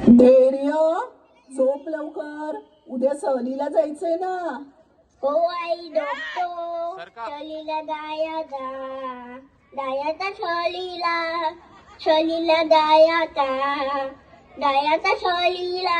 धैर्य, झोप लवकर, उद्या सहलीला जायचंय ना. हो आई डॉक्टर, सहलीला जायचा सहलीला जायचा सहलीला.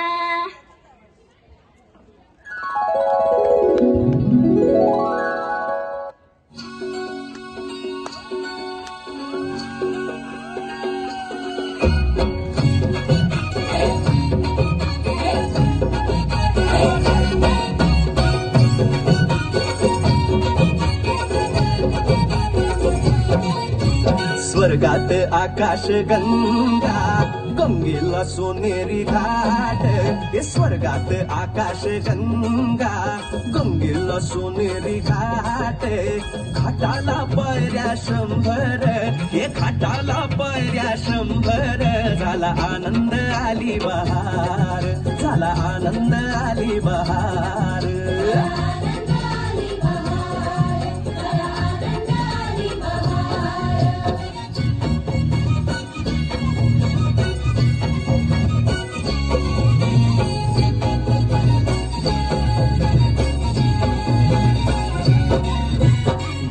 स्वर्गात आकाश गंगा, गंगेला सोनेरी घाट. हे स्वर्गात आकाश गंगा, गंगेला सोनेरी घाट. घाटाला पायऱ्या 100, हे घाटाला पायऱ्या 100. झाला आनंद आली बहार, झाला आनंद आली बहार.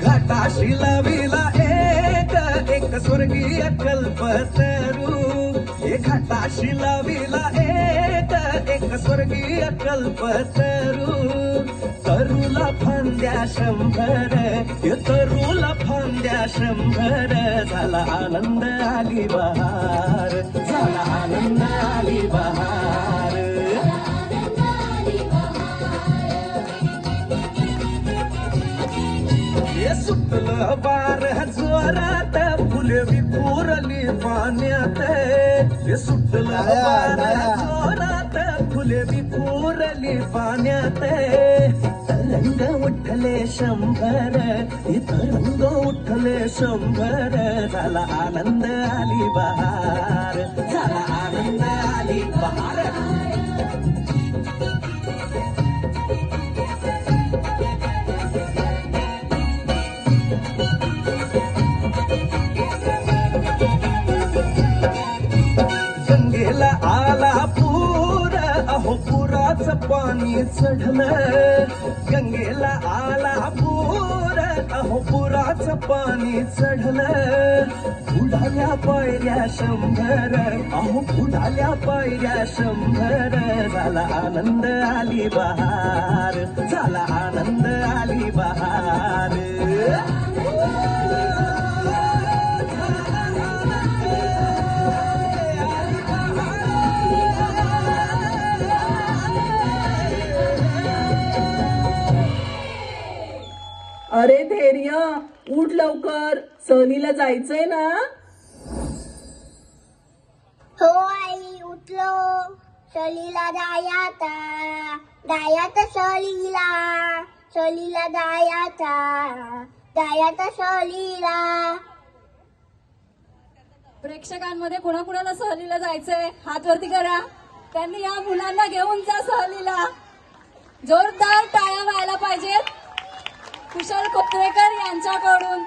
घाटाशी लाविला एक स्वर्गीय कल्पतरू. हे घाटाशी लाविला एक स्वर्गीय कल्पतरू. तरुला फांद्या 100, हे तरुला फांद्या 100. झाला आनंद आली बहार, झाला आनंद आली बहार. हे सुटलं बार जोरात, फुले विखुरली पाण्यात. हे सुटलं बार जोरात, फुले विखुरली पाण्यात. तरंग उठले 100, हे तरंग उठले 100. झाला आनंद आली बहार, झाला आनंद आली बहार. गंगेला आला पूर, अहो पुराचं पाणी चढलं. गंगेला आला पूर, अहो पुराचं पाणी चढलं. बुडाल्या पायऱ्या 100, अहो बुडाल्या पायऱ्या 100. झाला आनंद आली बहार, झाला आनंद आली बहार. अरे धैर्य, उठ लवकर, सहलीला जायचंय ना. हो आई उठलो, सहलीला जायचा सहलीला जायचा सहलीला. प्रेक्षकांमध्ये कुणाकुणाला सहलीला जायचंय हात वरती करा. त्यांनी या मुलांना घेऊन जा सहलीला. जोरदार टाळ्या व्हायला पाहिजेत कुशल कोत्रेकर यांच्याकडून.